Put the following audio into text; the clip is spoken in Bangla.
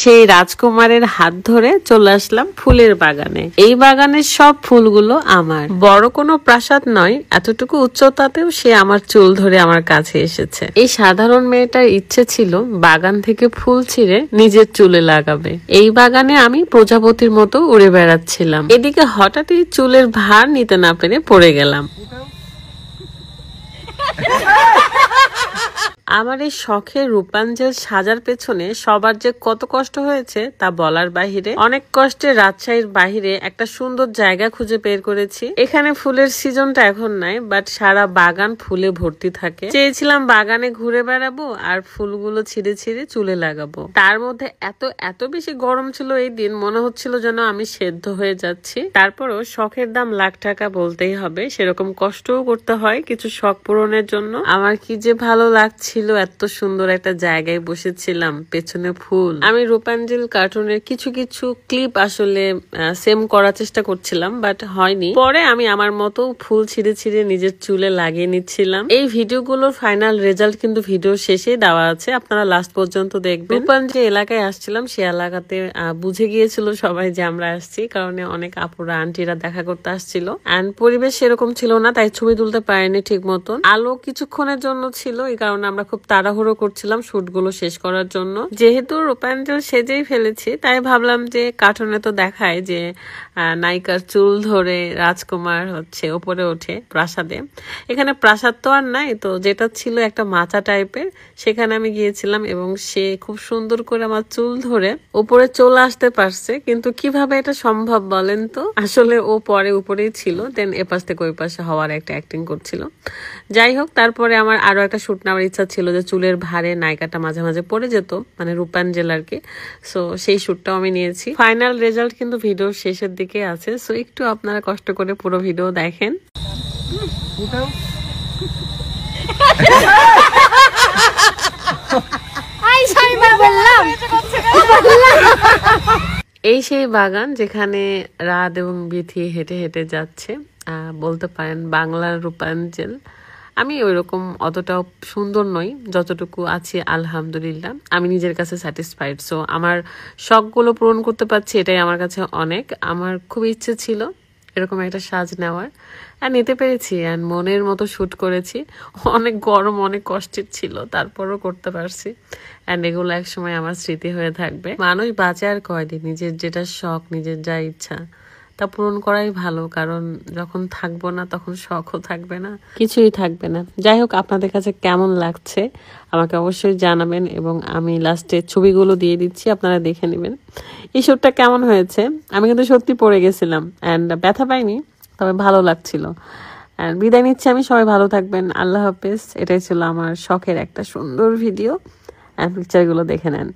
সেই রাজকুমারের হাত ধরে চলে আসলাম ফুলের বাগানে। এই বাগানের সব ফুলগুলো আমার। বড় কোনো প্রাসাদ নয়, এতটুকু উচ্চতাতেও সে আমার চুল ধরে আমার কাছে এসেছে। এই সাধারণ মেয়েটার ইচ্ছে ছিল বাগান থেকে ফুল ছিঁড়ে নিজের চুলে লাগাবে। এই বাগানে আমি প্রজাপতির মতো উড়ে বেড়াচ্ছিলাম। এদিকে হঠাৎই চুলের ভার নিতে না পেরে পড়ে গেলাম। আমার এই শখের রূপাঞ্জল সাজার পেছনে সবার যে কত কষ্ট হয়েছে তা বলার বাহিরে। অনেক কষ্টে রাজশাহীর বাহিরে একটা সুন্দর জায়গা খুঁজে বের করেছি। এখানে ফুলের সিজনটা এখন নাই, বাট সারা বাগান ফুলে ভর্তি থাকে। চেয়েছিলাম বাগানে ঘুরে বেড়াবো আর ফুলগুলো ছিঁড়ে ছিঁড়ে চুলে লাগাবো। তার মধ্যে এত বেশি গরম ছিল এই দিন, মনে হচ্ছিল যেন আমি সেদ্ধ হয়ে যাচ্ছি। তারপরও শখের দাম লাখ টাকা বলতেই হবে, সেরকম কষ্টও করতে হয় কিছু শখ পূরণের জন্য। আমার কি যে ভালো লাগছিল, এত সুন্দর একটা জায়গায় বসেছিলাম, পেছনে ফুল। আমি রূপাঞ্জল কার্টুনের কিছু কিছু ক্লিপ আসলে সেম করার চেষ্টা করছিলাম, বাট হয়নি। পরে আমি আমার মতো ফুল ছিঁড়ে ছিঁড়ে নিজের চুলে লাগিয়ে নিচ্ছিলাম। এই ভিডিওগুলোর ফাইনাল রেজাল্ট কিন্তু ভিডিও শেষে দেওয়া আছে, আপনারা লাস্ট পর্যন্ত দেখবেন। রূপাঞ্জল এলাকায় আসছিলাম, সে এলাকাতে বুঝে গিয়েছিল সবাই যে আমরা আসছি, কারণে অনেক আপুরা আন্টিরা দেখা করতে আসছিল। এন্ড পরিবেশ সেরকম ছিল না, তাই ছবি তুলতে পারিনি ঠিক মতন। আলো কিছুক্ষণের জন্য ছিল, এই কারণে আমরা খুব তাড়াহুড়ো করছিলাম শুট গুলো শেষ করার জন্য। যেহেতু রূপাঞ্জল সেজেই ফেলেছি, তাই ভাবলাম যে কার্টুনে তো দেখায় যে নায়িকার চুল ধরে রাজকুমার হচ্ছে উপরে ওঠে প্রাসাদে। এখানে প্রাসাদ তো আর নাই, তো যেটা ছিল একটা মাচা টাইপের, সেখানে আমি গিয়েছিলাম এবং সে খুব সুন্দর করে আমার চুল ধরে উপরে চলে আসতে পারছে। কিন্তু কিভাবে এটা সম্ভব বলেন তো? আসলে ও পরে উপরেই ছিল, দেন এপাশ থেকে ওই পাশে হওয়ার একটা অ্যাক্টিং করছিল। যাই হোক, তারপরে আমার আরো একটা শুট নেওয়ার ইচ্ছা ছিল যে চুলের ভারে নায়িকাটা মাঝে মাঝে পড়ে যেত, মানে রূপাঞ্জল আর কি। সো সেই শুটটাও আমি নিয়েছি। ফাইনাল রেজাল্ট কিন্তু ভিডিও শেষের দিকে আছে, সো একটু আপনারা কষ্ট করে পুরো ভিডিও দেখেন। এই সেই বাগান যেখানে রাত এবং বিথি হেঁটে হেঁটে যাচ্ছে, বলতে পারেন বাংলার রূপাঞ্জল। আমি ওইরকম অতটাও সুন্দর নই, যতটুকু আছি আলহামদুলিল্লাহ আমি নিজের কাছে স্যাটিসফাইড। সো আমার শখগুলো পূরণ করতে পারছি, এটাই আমার কাছে অনেক। আমার খুব ইচ্ছে ছিল এরকম একটা সাজ নেওয়ার, আর নিতে পেরেছি। আর মনের মতো শুট করেছি। অনেক গরম, অনেক কষ্টের ছিল, তারপরও করতে পারছি। অ্যান্ড এগুলো একসময় আমার স্মৃতি হয়ে থাকবে। মানুষ বাঁচে আর কয়দিন, নিজের যেটা শখ, নিজের যা ইচ্ছা তা পূরণ করাই ভালো, কারণ যখন থাকবো না তখন শখও থাকবে না, কিছুই থাকবে না। যাই হোক, আপনাদের কাছে কেমন লাগছে আমাকে অবশ্যই জানাবেন, এবং আমি লাস্টে ছবিগুলো দিয়ে দিচ্ছি, আপনারা দেখে নেবেন এই শুটটা কেমন হয়েছে। আমি কিন্তু সত্যি পড়ে গেছিলাম অ্যান্ড ব্যথা পাইনি, তবে ভালো লাগছিল। অ্যান্ড বিদায় নিচ্ছি আমি, সবাই ভালো থাকবেন, আল্লাহ হাফেজ। এটাই ছিল আমার শখের একটা সুন্দর ভিডিও, অ্যান্ড পিকচারগুলো দেখে নেন।